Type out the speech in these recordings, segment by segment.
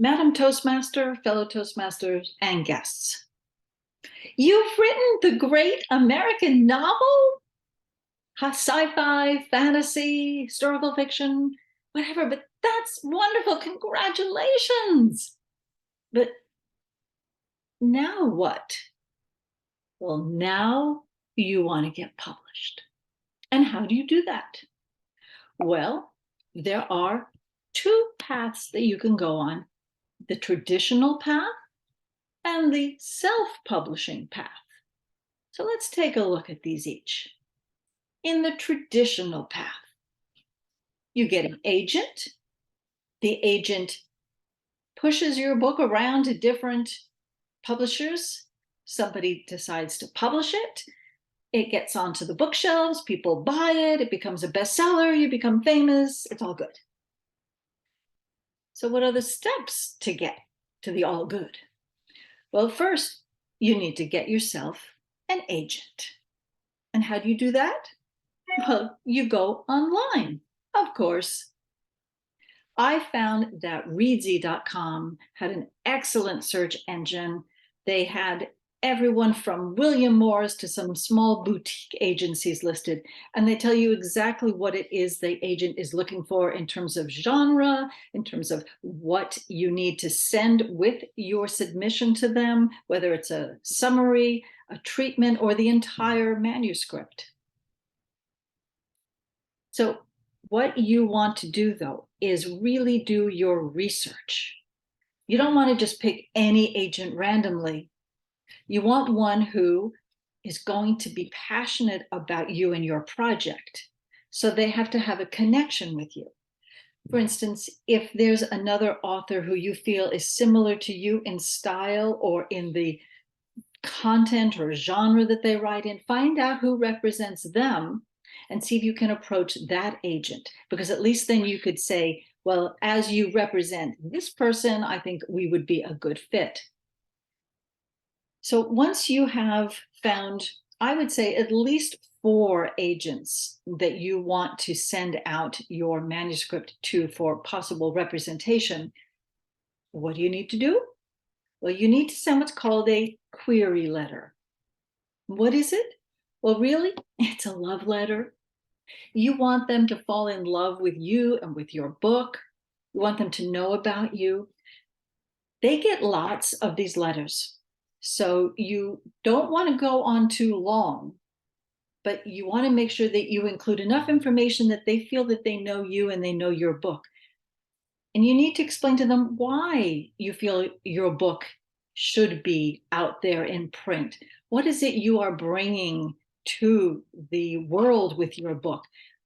Madam Toastmaster, fellow Toastmasters, and guests. You've written the great American novel? Sci-fi, fantasy, historical fiction, whatever, but that's wonderful. Congratulations. But now what? Well, now you want to get published. And how do you do that? Well, there are two paths that you can go on, the traditional path and the self-publishing path. So let's take a look at these each. In the traditional path, you get an agent. The agent pushes your book around to different publishers. Somebody decides to publish it. It gets onto the bookshelves. People buy it. It becomes a bestseller. You become famous. It's all good. So what are the steps to get to the all good? Well, first, you need to get yourself an agent. And how do you do that? Well, you go online, of course. I found that readsy.com had an excellent search engine. They had everyone from William Morris to some small boutique agencies listed, and they tell you exactly what it is the agent is looking for in terms of genre, in terms of what you need to send with your submission to them, whether it's a summary, a treatment, or the entire manuscript. So what you want to do, though, is really do your research. You don't want to just pick any agent randomly. You want one who is going to be passionate about you and your project. So they have to have a connection with you. For instance, if there's another author who you feel is similar to you in style or in the content or genre that they write in, find out who represents them and see if you can approach that agent, because at least then you could say, well, as you represent this person, I think we would be a good fit. So once you have found, I would say, at least 4 agents that you want to send out your manuscript to for possible representation, what do you need to do? Well, you need to send what's called a query letter. What is it? Well, really, it's a love letter. You want them to fall in love with you and with your book. You want them to know about you. They get lots of these letters. So you don't want to go on too long, but you want to make sure that you include enough information that they feel that they know you and they know your book. And you need to explain to them why you feel your book should be out there in print. What is it you are bringing to the world with your book?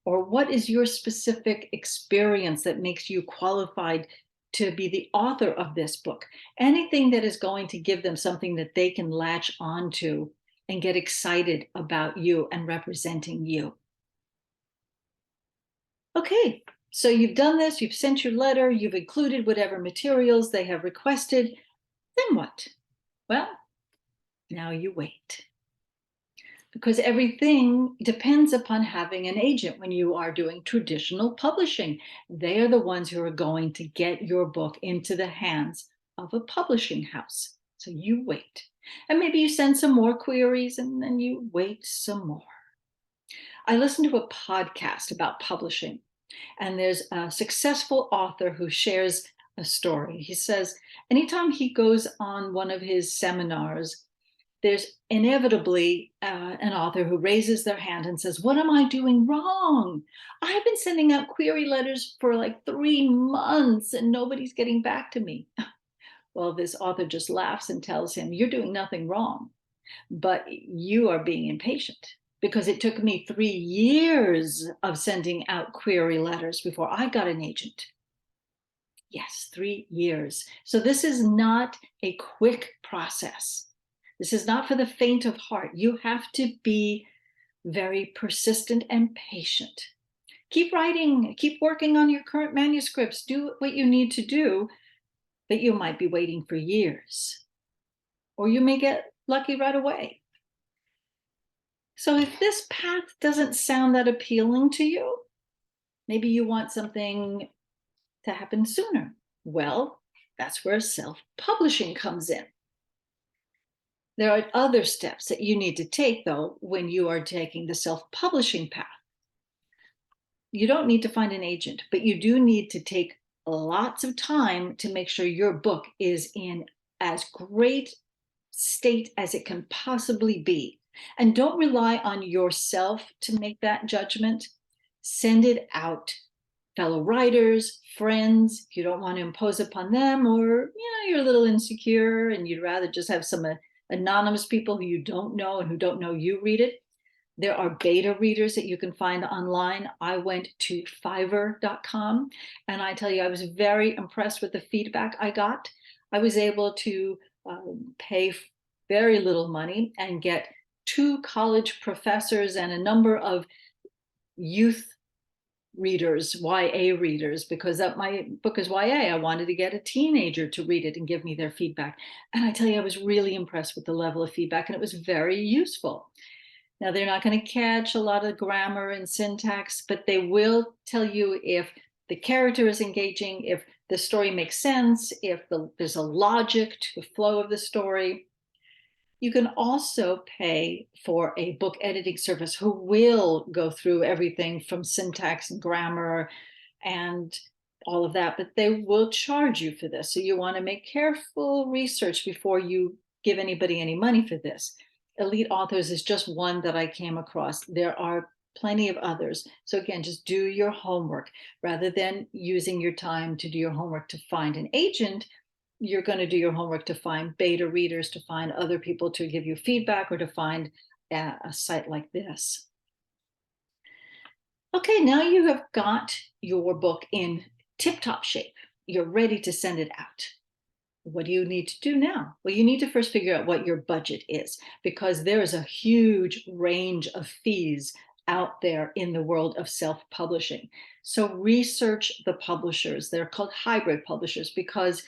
Or what is your specific experience that makes you qualified to be the author of this book? Anything that is going to give them something that they can latch onto and get excited about you and representing you. Okay, so you've done this, you've sent your letter, you've included whatever materials they have requested. Then what? Well, now you wait. Because everything depends upon having an agent when you are doing traditional publishing. They are the ones who are going to get your book into the hands of a publishing house. So you wait. And maybe you send some more queries and then you wait some more. I listened to a podcast about publishing, and there's a successful author who shares a story. He says, anytime he goes on one of his seminars, there's inevitably an author who raises their hand and says, what am I doing wrong? I've been sending out query letters for like 3 months and nobody's getting back to me. Well, this author just laughs and tells him, you're doing nothing wrong, but you are being impatient, because it took me 3 years of sending out query letters before I got an agent. Yes, 3 years. So this is not a quick process. This is not for the faint of heart. You have to be very persistent and patient. Keep writing, keep working on your current manuscripts. Do what you need to do, but you might be waiting for years. Or you may get lucky right away. So if this path doesn't sound that appealing to you, maybe you want something to happen sooner. Well, That's where self-publishing comes in. There are other steps that you need to take, though, when you are taking the self-publishing path. You don't need to find an agent, but you do need to take lots of time to make sure your book is in as great state as it can possibly be. And don't rely on yourself to make that judgment. Send it out. Fellow writers, friends, if you don't want to impose upon them, or you're a little insecure and you'd rather just have some anonymous people who you don't know and who don't know you read it. There are beta readers that you can find online. I went to Fiverr.com, and I tell you, I was very impressed with the feedback I got. I was able to pay very little money and get 2 college professors and a number of youth readers, YA readers, because my book is YA. I wanted to get a teenager to read it and give me their feedback. And I tell you, I was really impressed with the level of feedback, and it was very useful. Now, they're not going to catch a lot of grammar and syntax, but they will tell you if the character is engaging, if the story makes sense, if there's a logic to the flow of the story. You can also pay for a book editing service who will go through everything from syntax and grammar and all of that, but they will charge you for this. So you want to make careful research before you give anybody any money for this. Elite Authors is just one that I came across. There are plenty of others. So again, just do your homework. Rather than using your time to do your homework to find an agent, you're going to do your homework to find beta readers, to find other people to give you feedback, or to find a site like this. Okay, now you have got your book in tip-top shape. You're ready to send it out. What do you need to do now? Well, you need to first figure out what your budget is, because there is a huge range of fees out there in the world of self-publishing. So research the publishers. They're called hybrid publishers because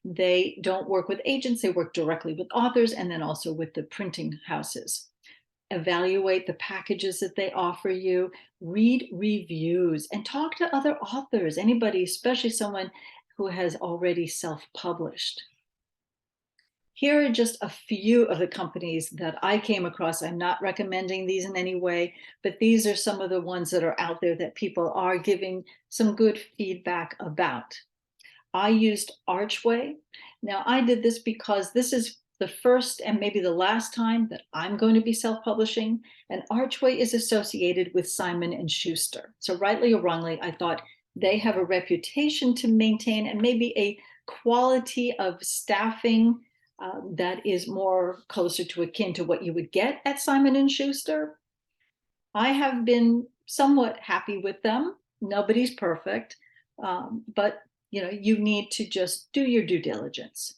they don't work with agents. They work directly with authors and then also with the printing houses. Evaluate the packages that they offer you, read reviews, and talk to other authors, anybody, especially someone who has already self-published. Here are just a few of the companies that I came across. I'm not recommending these in any way, but these are some of the ones that are out there that people are giving some good feedback about. I used Archway. Now, I did this because this is the first and maybe the last time that I'm going to be self-publishing, and Archway is associated with Simon & Schuster. So rightly or wrongly, I thought they have a reputation to maintain and maybe a quality of staffing that is more closer to akin to what you would get at Simon & Schuster. I have been somewhat happy with them. Nobody's perfect, but you need to just do your due diligence.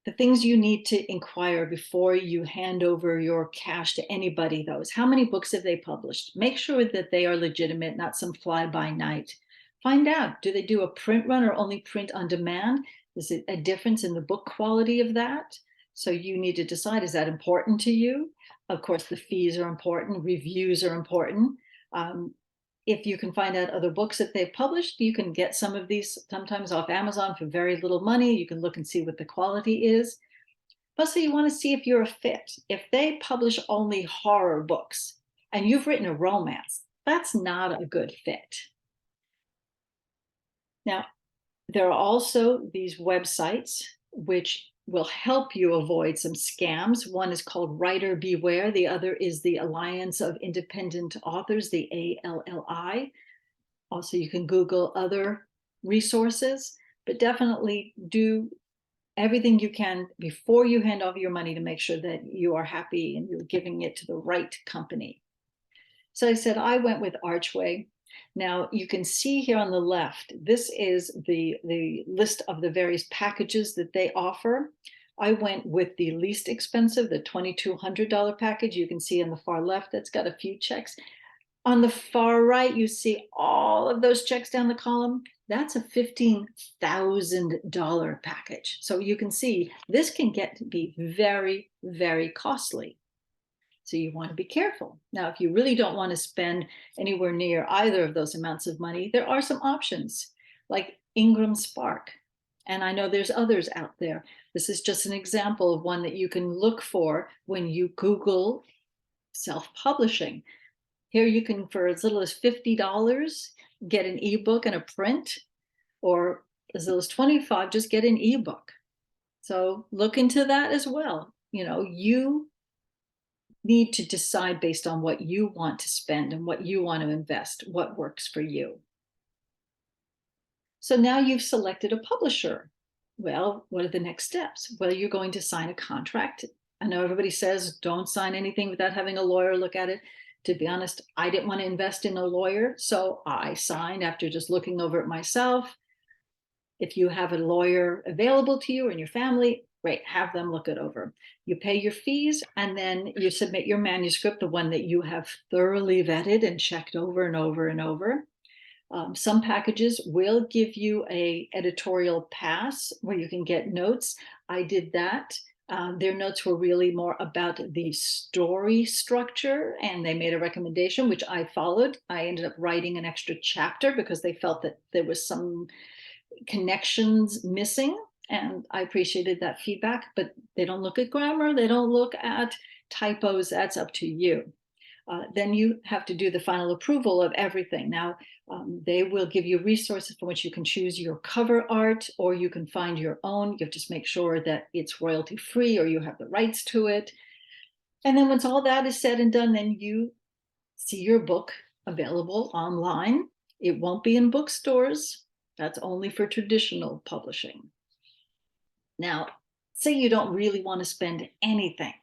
The things you need to inquire before you hand over your cash to anybody, though, is how many books have they published? Make sure that they are legitimate, not some fly-by-night. Find out, do they do a print run or only print on demand? Is it a difference in the book quality of that? So you need to decide, is that important to you? Of course, the fees are important, reviews are important. If you can find out other books that they've published, you can get some of these sometimes off Amazon for very little money. You can look and see what the quality is. Also, you want to see if you're a fit. If they publish only horror books and you've written a romance, that's not a good fit. Now, there are also these websites which will help you avoid some scams. One is called Writer Beware. The other is the Alliance of Independent Authors, the ALLI. Also, you can Google other resources, but definitely do everything you can before you hand over your money to make sure that you are happy and you're giving it to the right company. So I said, I went with Archway. Now you can see here on the left, this is the list of the various packages that they offer. I went with the least expensive, the $2,200 package. You can see on the far left, that's got a few checks. On the far right, you see all of those checks down the column. That's a $15,000 package. So you can see this can get to be very, very costly. So you want to be careful. Now, if you really don't want to spend anywhere near either of those amounts of money, there are some options like Ingram Spark. And I know there's others out there. This is just an example of one that you can look for when you Google self-publishing. Here you can, for as little as $50, get an ebook and a print, or as little as $25, just get an ebook. So look into that as well. You need to decide based on what you want to spend and what you want to invest, what works for you. So now you've selected a publisher. Well, what are the next steps? Well, you're going to sign a contract. I know everybody says don't sign anything without having a lawyer look at it. To be honest, I didn't want to invest in a lawyer, so I signed after just looking over it myself. If you have a lawyer available to you or in your family, great, have them look it over. You pay your fees, and then you submit your manuscript, the one that you have thoroughly vetted and checked over and over and over. Some packages will give you an editorial pass where you can get notes. I did that. Their notes were really more about the story structure, and they made a recommendation, which I followed. I ended up writing an extra chapter because they felt that there was some connections missing, and I appreciated that feedback. But they don't look at grammar, they don't look at typos. That's up to you. Then you have to do the final approval of everything. Now, they will give you resources from which you can choose your cover art, or you can find your own. You just make sure that it's royalty free or you have the rights to it. And then once all that is said and done, then you see your book available online. It won't be in bookstores. That's only for traditional publishing. Now, say you don't really want to spend anything.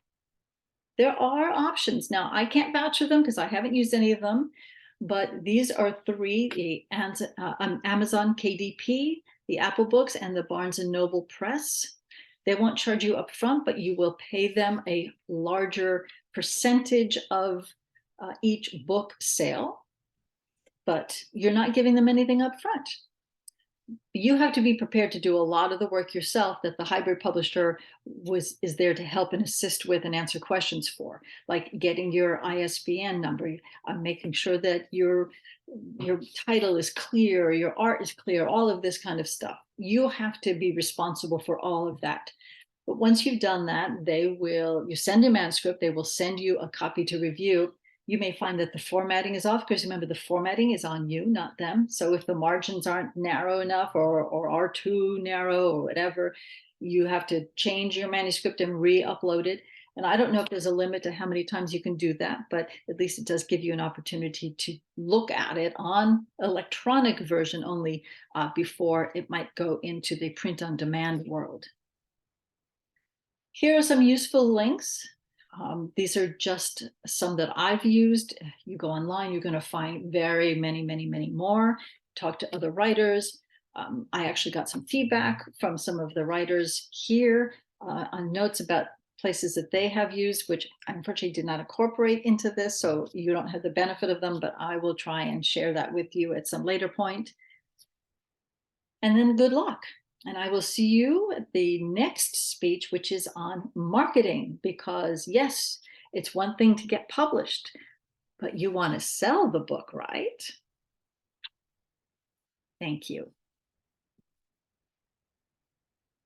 There are options. Now, I can't vouch for them because I haven't used any of them, but these are three: the Amazon KDP, the Apple Books, and the Barnes & Noble Press. They won't charge you up front, but you will pay them a larger percentage of each book sale, but you're not giving them anything up front. You have to be prepared to do a lot of the work yourself that the hybrid publisher is there to help and assist with and answer questions for, like getting your ISBN number, making sure that your title is clear, your art is clear, all of this kind of stuff. You have to be responsible for all of that. But once you've done that, you send a manuscript, they will send you a copy to review. You may find that the formatting is off, because remember, the formatting is on you, not them. So if the margins aren't narrow enough or are too narrow or whatever, you have to change your manuscript and re-upload it. And I don't know if there's a limit to how many times you can do that, but at least it does give you an opportunity to look at it on electronic version only before it might go into the print-on-demand world. Here are some useful links. These are just some that I've used. You go online, you're going to find very many, many, many more. Talk to other writers. I actually got some feedback from some of the writers here on notes about places that they have used, which I unfortunately did not incorporate into this, so you don't have the benefit of them, but I will try and share that with you at some later point. And then good luck. And I will see you at the next speech, which is on marketing, because yes, it's one thing to get published, but you want to sell the book, right? Thank you.